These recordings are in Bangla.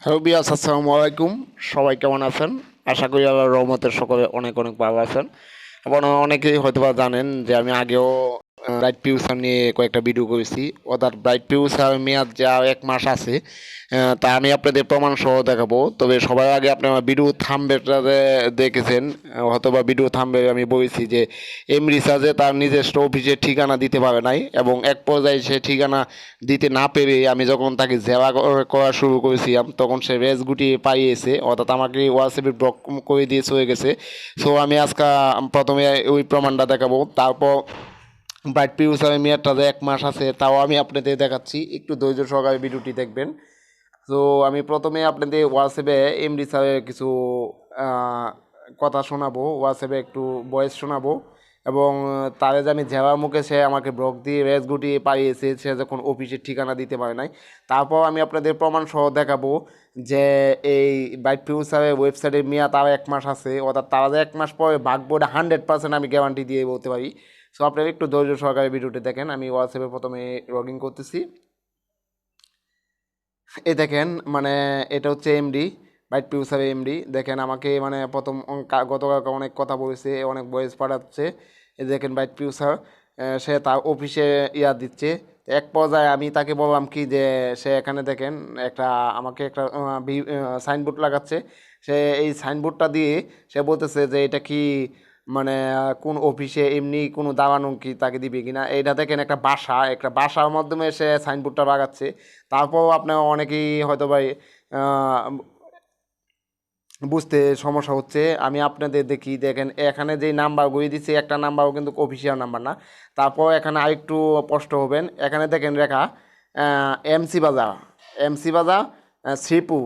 হ্যালো বিয়াস, আসসালামু আলাইকুম। সবাই কেমন আছেন? আশা করি আল্লাহর রহমতের সকলে অনেক অনেক ভালো আছেন। এবং অনেকেই হয়তোবা জানেন যে আমি আগেও ব্রাইট ফিউচার নিয়ে কয়েকটা ভিডিও করেছি। অর্থাৎ ব্রাইট ফিউচার মেয়াদ যা 1 মাস আছে, তা আমি আপনাদের প্রমাণ সহ দেখাবো। তবে সবার আগে আপনি আমার ভিডিও থাম্বনেলটা দেখেছেন, হয়তোবা ভিডিও থাম্বনেলে আমি বলেছি যে এম রিসার্চে তার নিজস্ব অফিসের ঠিকানা দিতে পারে নাই, এবং এক পর্যায়ে সে ঠিকানা দিতে না পেরে আমি যখন তাকে জেরা করা শুরু করেছিলাম তখন সে রেস গুটিয়ে পাইয়েছে, অর্থাৎ আমাকে হোয়াটসঅ্যাপে ব্লক করে দিয়ে চলে গেছে। সো আমি আজকে প্রথমে ওই প্রমাণটা দেখাবো, তারপর ব্রাইট ফিউচারের মেয়াদটা যে 1 মাস আছে তাও আমি আপনাদের দেখাচ্ছি। একটু ধৈর্য সহকারে ভিডিওটি দেখবেন। তো আমি প্রথমে আপনাদের হোয়াটসঅ্যাপে এমডি স্যারের কিছু আহ, কথা শোনাবো, হোয়াটসঅ্যাপে একটু ভয়েস শোনাবো। এবং তারে যে আমি ঝেড়ার মুখে সে আমাকে ব্লক দিয়ে রেস গুটিয়ে পাইয়েছে, সে যখন অফিসের ঠিকানা দিতে পারে নাই। তারপর আমি আপনাদের প্রমাণ সহ দেখাবো যে এই ব্রাইট ফিউচারের ওয়েবসাইটের মেয়াদ তার 1 মাস আছে, অর্থাৎ তারা যে 1 মাস পরে ভাগবোর্ডে 100% আমি গ্যারান্টি দিয়ে বলতে পারি। সো আপনারা একটু ধৈর্য সহকারে ভিডিওটি দেখেন। আমি হোয়াটসঅ্যাপে প্রথমে লগ ইন করতেছি। এই দেখেন, মানে এটা হচ্ছে এমডি, বাইট পিউসারের এমডি। দেখেন আমাকে মানে প্রথম গতকালকে অনেক কথা বলেছে, অনেক ভয়েস পাঠাচ্ছে। এই দেখেন বাইট পিউসার, সে তার অফিসে দিচ্ছে। এক পর্যায়ে আমি তাকে বললাম কি যে সে এখানে দেখেন একটা আমাকে একটা সাইনবোর্ড লাগাচ্ছে। সে এই সাইনবোর্ডটা দিয়ে সে বলতেছে যে এটা কি, মানে কোন অফিসে এমনি কোনো দাওয়ানো কি তাকে দিবে কিনা। এইটা দেখেন একটা বাসার মাধ্যমে সে সাইনবোর্ডটা লাগাচ্ছে। তারপর আপনার অনেকেই হয়তো ভাই বুঝতে সমস্যা হচ্ছে। আমি আপনাদের দেখেন এখানে যে নাম্বারগুলি দিচ্ছে, একটা নাম্বারও কিন্তু অফিসিয়াল নাম্বার না। তারপর এখানে আরেকটু স্পষ্ট হবেন, এখানে দেখেন রেখা এমসি বাজার, এমসি বাজার শ্রীপুর,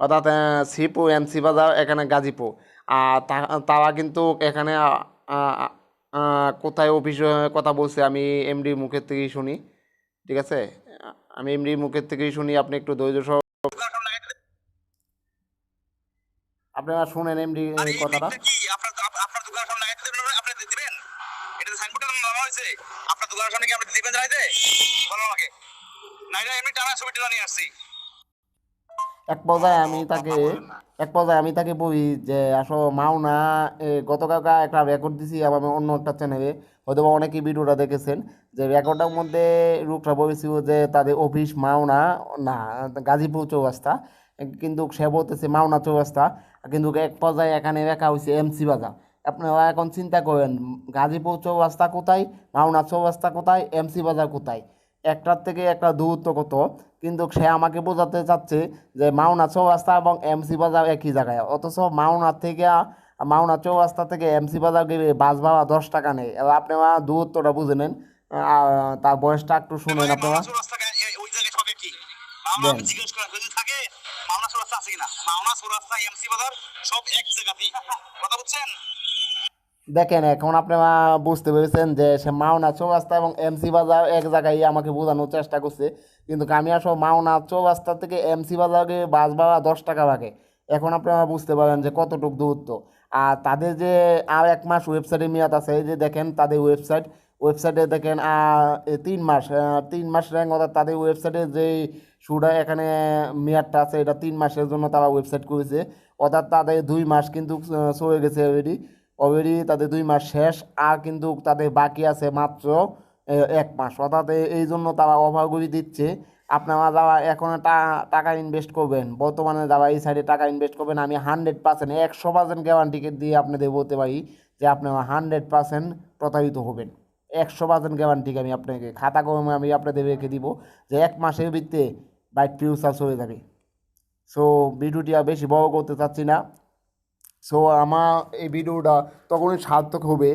অর্থাৎ শ্রীপুর এমসি বাজার এখানে গাজীপুর। আর তারা কিন্তু এখানে কোথায় অফিস কথা বলছে আমি এমডির মুখের থেকেই শুনি। ঠিক আছে, আমি এমডির মুখের থেকেই শুনি। আপনি একটু ধৈর্য সহ আপনারা শুনেন এমডি আর এই কথাটা। লিংকটা কি আপনার আপনার দোকানের সামনে লাগাইতে দেবেন, আপনি দিবেন? এটা সাইনবোর্ডে নামানো হয়েছে, আপনার দোকানের সামনে কি আপনি দিবেন জানাইতে? বলো আমাকে। নাইলে এমনি টানা ছবিটা নিয়ে আসছি। এক পর্যায়ে আমি তাকে কথা বলেন না। এক পর্যায়ে আমি তাকে বলি যে আসলে মাওনা গতকালকে একটা রেকর্ড দিছি আমার অন্য একটা চ্যানেলে, হয়তো বা অনেকেই ভিডিওটা দেখেছেন। যে রেকর্ডটার মধ্যে রূপটা বলেছিল যে তাদের অফিস মাওনা না, গাজীপুর চৌরাস্তা, কিন্তু সে বলতেছে মাওনা চৌরাস্তা। কিন্তু এক পর্যায়ে এখানে রেখা হয়েছে এমসি বাজার। আপনারা এখন চিন্তা করেন, গাজীপুর চৌরাস্তা কোথায়, মাওনা চৌরাস্তা কোথায়, এমসি বাজার কোথায়, একটার থেকে একটা দূরত্ব কত। কিন্তু সে আমাকে বোঝাতে চাচ্ছে যে মাওনা চৌরাস্তা এবং এমসি বাজার একই জায়গায়, অথচ মাওনা চৌরাস্তা থেকে এমসি বাজার গেলে বাস ভাড়া 10 টাকা নেই। এবার আপনারা দূরত্বটা বুঝে নেন। তার বয়সটা একটু শুনেন ভাই আপনারা। মাওনা চৌরাস্তা ওই জায়গায় সবে কি মাওনা দেন আমি জিজ্ঞেস করা যদি থাকে মাওনা চৌরাস্তা আছে কিনা, মাওনা চৌরাস্তা এমসি বাজার সব এক জায়গাতেই। কথা বুঝছেন? দেখেন, এখন আপনারা বুঝতে পেরেছেন যে সে মাওনা চৌরাস্তা এবং এমসি বাজার এক জায়গায় আমাকে বোঝানোর চেষ্টা করছে। কিন্তু আমি আসলে মাওনা চৌরাস্তা থেকে এমসি বাজারে বাস ভাড়া 10 টাকা লাগে। এখন আপনারা বুঝতে পারেন যে কতটুকু দূরত্ব। আর তাদের যে আর 1 মাস ওয়েবসাইটে মেয়াদ আছে, এই যে দেখেন তাদের ওয়েবসাইটে দেখেন 3 মাস, 3 মাস র্যাঙ্ক, অর্থাৎ তাদের ওয়েবসাইটে যে শুটা এখানে মেয়াদটা আছে এটা 3 মাসের জন্য তারা ওয়েবসাইট করেছে। অর্থাৎ তাদের 2 মাস কিন্তু চলে গেছে অলরেডি তাদের 2 মাস শেষ। আর কিন্তু তাদের বাকি আছে মাত্র 1 মাস, অর্থাৎ এই জন্য তারা অফারগুলি দিচ্ছে। আপনারা যারা এখন টাকা ইনভেস্ট করবেন, বর্তমানে যারা এই সাইডে টাকা ইনভেস্ট করবেন, আমি 100%, 100% গ্যারান্টি দিয়ে আপনাদের বলতে পারি যে আপনারা 100% প্রতারিত হবেন। 100% গ্যারান্টি আমি আপনাকে খাতা কলমে আমি আপনাদের রেখে দিব যে 1 মাসের ভিত্তিতে বাইক ফিউচার হয়ে যাবে। সো ভিডিওটি আর বেশি বড় করতে চাচ্ছি না। সো আমার এই ভিডিওটা তখনই সার্থক হবে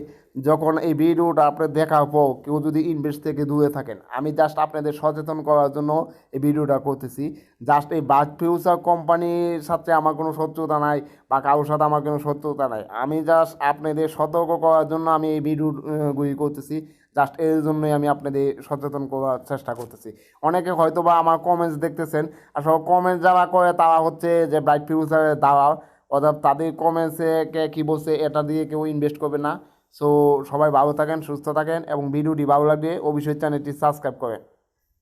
যখন এই ভিডিওটা আপনার দেখার পর কেউ যদি ইনভেস্ট থেকে দূরে থাকেন। আমি জাস্ট আপনাদের সচেতন করার জন্য এই ভিডিওটা করতেছি। জাস্ট এই বার্ড ফিউচার কোম্পানির সাথে আমার কোনো শত্রুতা নাই, বা কারোর সাথে আমার কোনো শত্রুতা নাই। আমি জাস্ট আপনাদের সতর্ক করার জন্য আমি এই ভিডিওগুলি করতেছি। জাস্ট এর জন্যই আমি আপনাদের সচেতন করার চেষ্টা করতেছি। অনেকে হয়তো বা আমার কমেন্টস দেখতেছেন, আসলে কমেন্টস যারা করে তারা হচ্ছে যে ব্রাইট ফিউচারের দালাল, অর্থাৎ তাদের কমেন্টসে কে কী বলছে এটা দিয়ে কেউ ইনভেস্ট করবে না। সো সবাই ভালো থাকেন, সুস্থ থাকেন, এবং ভিডিওটি ভালো লাগলে অবশ্যই চ্যানেলটি সাবস্ক্রাইব করেন।